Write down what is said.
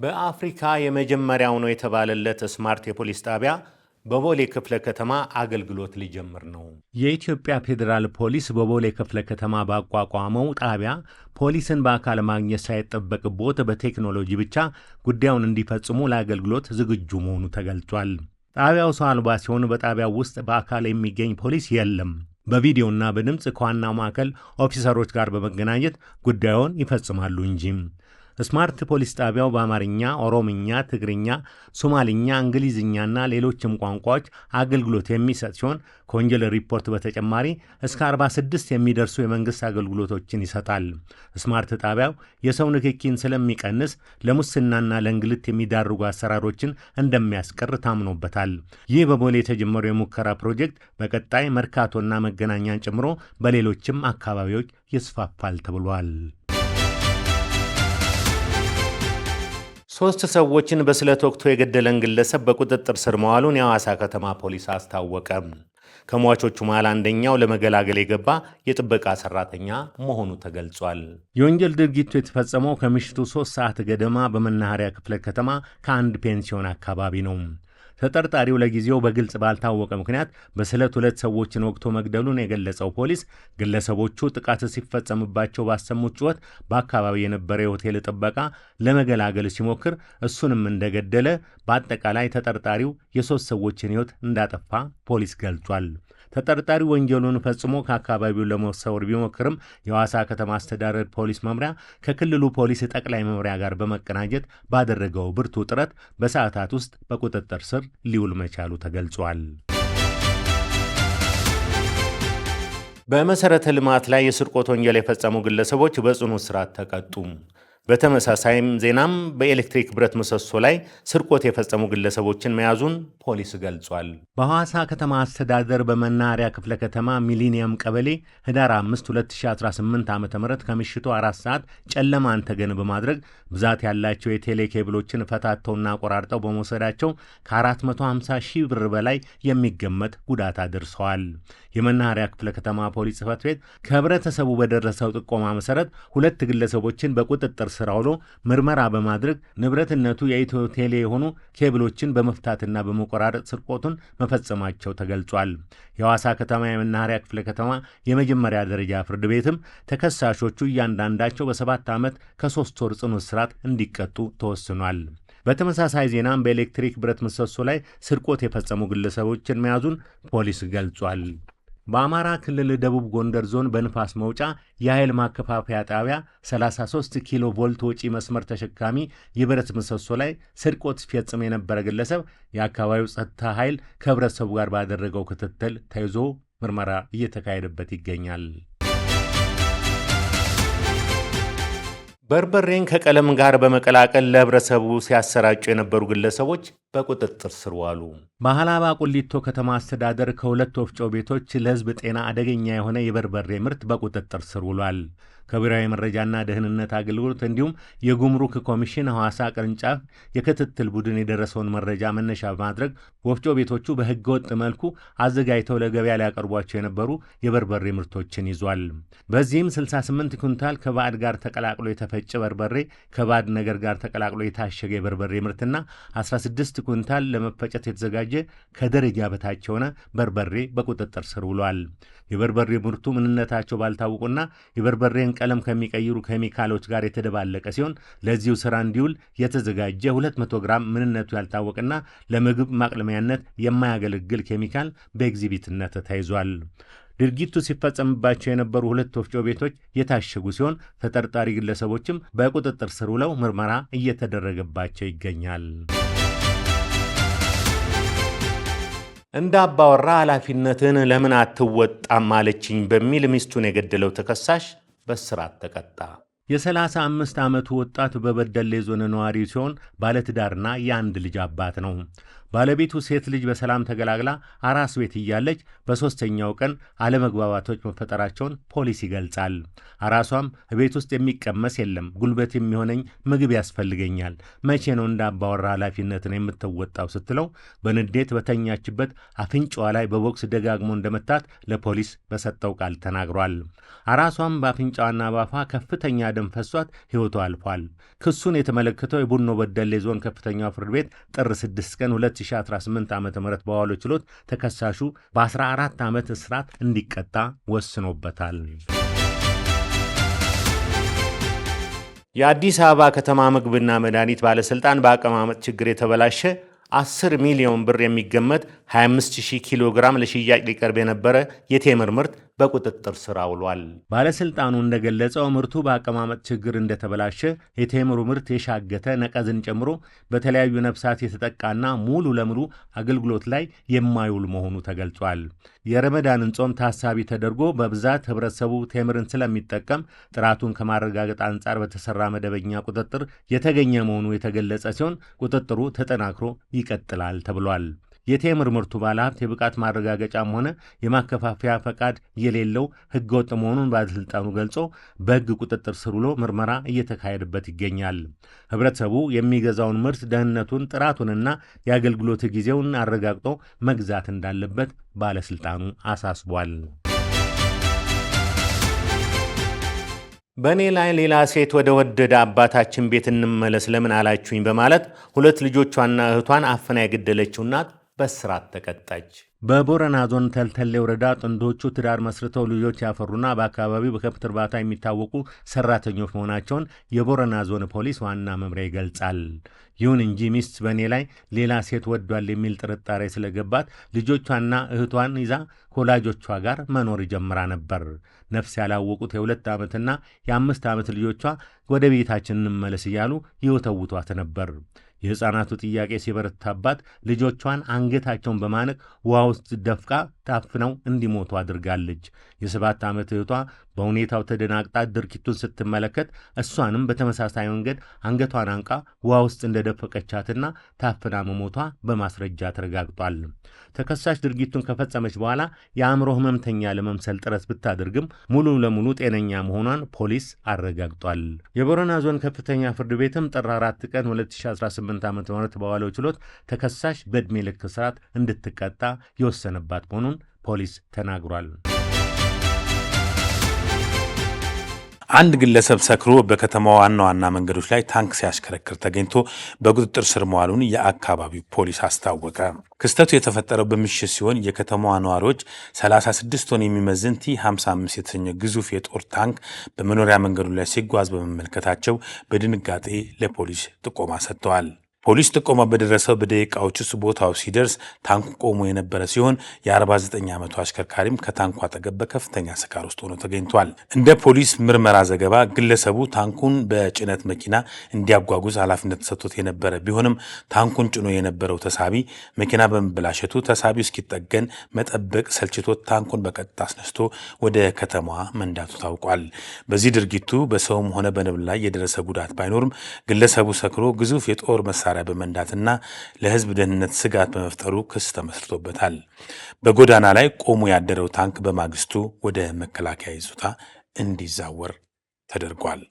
በአፍሪካ የመጀመሪያው ነው የተባለለት ስማርት የፖሊስ ጣቢያ በቦሌ ክፍለ ከተማ አገልግሎት ሊጀምር ነው። የኢትዮጵያ ፌዴራል ፖሊስ በቦሌ ክፍለ ከተማ ባቋቋመው ጣቢያ ፖሊስን በአካል ማግኘት ሳይጠበቅቦት በቴክኖሎጂ ብቻ ጉዳዩን እንዲፈጽሙ ለአገልግሎት ዝግጁ መሆኑ ተገልጿል። ጣቢያው ሰው አልባ ሲሆን በጣቢያው ውስጥ በአካል የሚገኝ ፖሊስ የለም። በቪዲዮና በድምፅ ከዋናው ማዕከል ኦፊሰሮች ጋር በመገናኘት ጉዳዩን ይፈጽማሉ እንጂ። ስማርት ፖሊስ ጣቢያው በአማርኛ፣ ኦሮምኛ፣ ትግርኛ፣ ሶማሊኛ፣ እንግሊዝኛና ሌሎችም ቋንቋዎች አገልግሎት የሚሰጥ ሲሆን ከወንጀል ሪፖርት በተጨማሪ እስከ 46 የሚደርሱ የመንግሥት አገልግሎቶችን ይሰጣል። ስማርት ጣቢያው የሰው ንክኪን ስለሚቀንስ ለሙስናና ለእንግልት የሚዳርጉ አሰራሮችን እንደሚያስቀር ታምኖበታል። ይህ በቦሌ የተጀመረው የሙከራ ፕሮጀክት በቀጣይ መርካቶና መገናኛን ጨምሮ በሌሎችም አካባቢዎች ይስፋፋል ተብሏል። 3 ሰዎችን በስለት ወቅቶ የገደለን ግለሰብ በቁጥጥር ስር መዋሉን የሐዋሳ ከተማ ፖሊስ አስታወቀ። ከሟቾቹ መሃል አንደኛው ለመገላገል የገባ የጥበቃ ሰራተኛ መሆኑ ተገልጿል። የወንጀል ድርጊቱ የተፈጸመው ከምሽቱ 3 ሰዓት ገደማ በመናኸሪያ ክፍለ ከተማ ከአንድ ፔንሲዮን አካባቢ ነው። ተጠርጣሪው ለጊዜው በግልጽ ባልታወቀ ምክንያት በስለት 2 ሰዎችን ወቅቶ መግደሉን የገለጸው ፖሊስ ግለሰቦቹ ጥቃት ሲፈጸምባቸው ባሰሙት ጩኸት በአካባቢ የነበረ የሆቴል ጥበቃ ለመገላገል ሲሞክር እሱንም እንደገደለ፣ በአጠቃላይ ተጠርጣሪው የ3 ሰዎችን ሕይወት እንዳጠፋ ፖሊስ ገልጿል። ተጠርጣሪው ወንጀሉን ፈጽሞ ከአካባቢው ለመሰወር ቢሞክርም የሐዋሳ ከተማ አስተዳደር ፖሊስ መምሪያ ከክልሉ ፖሊስ ጠቅላይ መምሪያ ጋር በመቀናጀት ባደረገው ብርቱ ጥረት በሰዓታት ውስጥ በቁጥጥር ስር ሊውል መቻሉ ተገልጿል። በመሰረተ ልማት ላይ የስርቆት ወንጀል የፈጸሙ ግለሰቦች በጽኑ እስራት ተቀጡ። በተመሳሳይም ዜናም በኤሌክትሪክ ብረት ምሰሶ ላይ ስርቆት የፈጸሙ ግለሰቦችን መያዙን ፖሊስ ገልጿል። በሐዋሳ ከተማ አስተዳደር በመናኸሪያ ክፍለ ከተማ ሚሊኒየም ቀበሌ ህዳር 5 2018 ዓ.ም ከምሽቱ 4 ሰዓት ጨለማን ተገን በማድረግ ብዛት ያላቸው የቴሌ ኬብሎችን ፈታተውና ቆራርጠው በመውሰዳቸው ከ450 ሺህ ብር በላይ የሚገመት ጉዳት አድርሰዋል። የመናኸሪያ ክፍለ ከተማ ፖሊስ ጽሕፈት ቤት ከህብረተሰቡ በደረሰው ጥቆማ መሰረት 2 ግለሰቦችን በቁጥጥር ስር አውሎ ምርመራ በማድረግ ንብረትነቱ የኢትዮ ቴሌ የሆኑ ኬብሎችን በመፍታትና በመቆራረጥ ስርቆቱን መፈጸማቸው ተገልጿል። የሐዋሳ ከተማ የመናኸሪያ ክፍለ ከተማ የመጀመሪያ ደረጃ ፍርድ ቤትም ተከሳሾቹ እያንዳንዳቸው በ7 ዓመት ከ3 ወር ጽኑ እስራት እንዲቀጡ ተወስኗል። በተመሳሳይ ዜናም በኤሌክትሪክ ብረት ምሰሶ ላይ ስርቆት የፈጸሙ ግለሰቦችን መያዙን ፖሊስ ገልጿል። በአማራ ክልል ደቡብ ጎንደር ዞን በንፋስ መውጫ የኃይል ማከፋፈያ ጣቢያ 33 ኪሎ ቮልት ወጪ መስመር ተሸካሚ የብረት ምሰሶ ላይ ስርቆት ሲፈጽም የነበረ ግለሰብ የአካባቢው ጸጥታ ኃይል ከህብረተሰቡ ጋር ባደረገው ክትትል ተይዞ ምርመራ እየተካሄደበት ይገኛል። በርበሬን ከቀለም ጋር በመቀላቀል ለህብረተሰቡ ሲያሰራጩ የነበሩ ግለሰቦች በቁጥጥር ስር ዋሉ። በሃላባ ቁሊቶ ከተማ አስተዳደር ከ2 ወፍጮ ቤቶች ለህዝብ ጤና አደገኛ የሆነ የበርበሬ ምርት በቁጥጥር ስር ውሏል። ከብሔራዊ መረጃና ደህንነት አገልግሎት እንዲሁም የጉምሩክ ኮሚሽን ሐዋሳ ቅርንጫፍ የክትትል ቡድን የደረሰውን መረጃ መነሻ በማድረግ ወፍጮ ቤቶቹ በህገወጥ መልኩ አዘጋጅተው ለገበያ ሊያቀርቧቸው የነበሩ የበርበሬ ምርቶችን ይዟል። በዚህም 68 ኩንታል ከባዕድ ጋር ተቀላቅሎ የተፈጨ በርበሬ፣ ከባዕድ ነገር ጋር ተቀላቅሎ የታሸገ የበርበሬ ምርትና 16 ኩንታል ለመፈጨት የተዘጋጀ ከደረጃ በታች የሆነ በርበሬ በቁጥጥር ስር ውሏል። የበርበሬ ምርቱ ምንነታቸው ባልታወቁና የበርበሬን ቀለም ከሚቀይሩ ኬሚካሎች ጋር የተደባለቀ ሲሆን ለዚሁ ስራ እንዲውል የተዘጋጀ 200 ግራም ምንነቱ ያልታወቀና ለምግብ ማቅለሚያነት የማያገለግል ኬሚካል በኤግዚቢትነት ተይዟል። ድርጊቱ ሲፈጸምባቸው የነበሩ 2 ወፍጮ ቤቶች የታሸጉ ሲሆን ተጠርጣሪ ግለሰቦችም በቁጥጥር ስር ውለው ምርመራ እየተደረገባቸው ይገኛል። እንደ አባወራ ኃላፊነትን ለምን አትወጣም አለችኝ በሚል ሚስቱን የገደለው ተከሳሽ በእስራት ተቀጣ። የ35 ዓመቱ ወጣት በበደሌ ዞን ነዋሪ ሲሆን ባለትዳርና የአንድ ልጅ አባት ነው። ባለቤቱ ሴት ልጅ በሰላም ተገላግላ አራስ ቤት እያለች በሦስተኛው ቀን አለመግባባቶች መፈጠራቸውን ፖሊስ ይገልጻል። አራሷም ቤት ውስጥ የሚቀመስ የለም፣ ጉልበት የሚሆነኝ ምግብ ያስፈልገኛል፣ መቼ ነው እንደ አባወራ ኃላፊነትን የምትወጣው ስትለው በንዴት በተኛችበት አፍንጫዋ ላይ በቦክስ ደጋግሞ እንደመታት ለፖሊስ በሰጠው ቃል ተናግሯል። አራሷም በአፍንጫዋና ባፏ ከፍተኛ ደም ፈሷት ሕይወቷ አልፏል። ክሱን የተመለከተው የቡኖ በደሌ ዞን ከፍተኛው ፍርድ ቤት ጥር 6 ቀን 2018 ዓ.ም በዋለው ችሎት ተከሳሹ በ14 ዓመት እስራት እንዲቀጣ ወስኖበታል። የአዲስ አበባ ከተማ ምግብና መድኃኒት ባለሥልጣን በአቀማመጥ ችግር የተበላሸ 10 ሚሊዮን ብር የሚገመት 25000 ኪሎ ግራም ለሽያጭ ሊቀርብ የነበረ የቴምር ምርት በቁጥጥር ስር አውሏል። ባለስልጣኑ እንደገለጸው ምርቱ በአቀማመጥ ችግር እንደተበላሸ፣ የቴምሩ ምርት የሻገተ ነቀዝን ጨምሮ በተለያዩ ነፍሳት የተጠቃና ሙሉ ለሙሉ አገልግሎት ላይ የማይውል መሆኑ ተገልጿል። የረመዳንን ጾም ታሳቢ ተደርጎ በብዛት ህብረተሰቡ ቴምርን ስለሚጠቀም ጥራቱን ከማረጋገጥ አንጻር በተሰራ መደበኛ ቁጥጥር የተገኘ መሆኑ የተገለጸ ሲሆን ቁጥጥሩ ተጠናክሮ ይቀጥላል ተብሏል። የቴምር ምርቱ ባለሀብት የብቃት ማረጋገጫም ሆነ የማከፋፈያ ፈቃድ የሌለው ህገወጥ መሆኑን ባለስልጣኑ ገልጾ በህግ ቁጥጥር ስር ውሎ ምርመራ እየተካሄደበት ይገኛል። ህብረተሰቡ የሚገዛውን ምርት ደህንነቱን፣ ጥራቱንና የአገልግሎት ጊዜውን አረጋግጦ መግዛት እንዳለበት ባለስልጣኑ አሳስቧል። በእኔ ላይ ሌላ ሴት ወደ ወደደ አባታችን ቤት እንመለስ ለምን አላችሁኝ በማለት 2 ልጆቿና እህቷን አፍና የገደለችው እናት በእስራት ተቀጣች። በቦረና ዞን ተልተሌ ወረዳ ጥንዶቹ ትዳር መስርተው ልጆች ያፈሩና በአካባቢው በከብት እርባታ የሚታወቁ ሰራተኞች መሆናቸውን የቦረና ዞን ፖሊስ ዋና መምሪያ ይገልጻል። ይሁን እንጂ ሚስት በእኔ ላይ ሌላ ሴት ወዷል የሚል ጥርጣሬ ስለገባት ልጆቿና እህቷን ይዛ ከወላጆቿ ጋር መኖር ጀምራ ነበር። ነፍስ ያላወቁት የ2 ዓመትና የ5 ዓመት ልጆቿ ወደ ቤታችን እንመለስ እያሉ ይወተውቷት ነበር። የሕፃናቱ ጥያቄ ሲበረታባት ልጆቿን አንገታቸውን በማነቅ ውሃ ውስጥ ደፍቃ ታፍነው እንዲሞቱ አድርጋለች። የ7 ዓመት እህቷ በሁኔታው ተደናግጣ ድርጊቱን ስትመለከት እሷንም በተመሳሳይ መንገድ አንገቷን አንቃ ውሃ ውስጥ እንደደፈቀቻትና ታፍና መሞቷ በማስረጃ ተረጋግጧል። ተከሳሽ ድርጊቱን ከፈጸመች በኋላ የአእምሮ ህመምተኛ ለመምሰል ጥረት ብታደርግም ሙሉ ለሙሉ ጤነኛ መሆኗን ፖሊስ አረጋግጧል። የቦረና ዞን ከፍተኛ ፍርድ ቤትም ጥር 4 ቀን 2018 ዓ.ም በዋለው ችሎት ተከሳሽ በዕድሜ ልክ እስራት እንድትቀጣ የወሰነባት መሆኑን ፖሊስ ተናግሯል። አንድ ግለሰብ ሰክሮ በከተማዋ ዋና ዋና መንገዶች ላይ ታንክ ሲያሽከረክር ተገኝቶ በቁጥጥር ስር መዋሉን የአካባቢው ፖሊስ አስታወቀ። ክስተቱ የተፈጠረው በምሽት ሲሆን የከተማዋ ነዋሪዎች 36 ቶን የሚመዝን ቲ55 የተሰኘ ግዙፍ የጦር ታንክ በመኖሪያ መንገዱ ላይ ሲጓዝ በመመልከታቸው በድንጋጤ ለፖሊስ ጥቆማ ሰጥተዋል። ፖሊስ ጥቆማ በደረሰው በደቂቃዎች ውስጥ ቦታው ሲደርስ ታንኩ ቆሞ የነበረ ሲሆን የ49 ዓመቱ አሽከርካሪም ከታንኩ አጠገብ በከፍተኛ ስካር ውስጥ ሆኖ ተገኝቷል። እንደ ፖሊስ ምርመራ ዘገባ ግለሰቡ ታንኩን በጭነት መኪና እንዲያጓጉዝ ኃላፊነት ተሰጥቶት የነበረ ቢሆንም ታንኩን ጭኖ የነበረው ተሳቢ መኪና በመበላሸቱ ተሳቢው እስኪጠገን መጠበቅ ሰልችቶት ታንኩን በቀጥታ አስነስቶ ወደ ከተማዋ መንዳቱ ታውቋል። በዚህ ድርጊቱ በሰውም ሆነ በንብረት ላይ የደረሰ ጉዳት ባይኖርም ግለሰቡ ሰክሮ ግዙፍ የጦር መሳሪያ በመንዳትና ለሕዝብ ደህንነት ስጋት በመፍጠሩ ክስ ተመስርቶበታል። በጎዳና ላይ ቆሞ ያደረው ታንክ በማግስቱ ወደ መከላከያ ይዞታ እንዲዛወር ተደርጓል።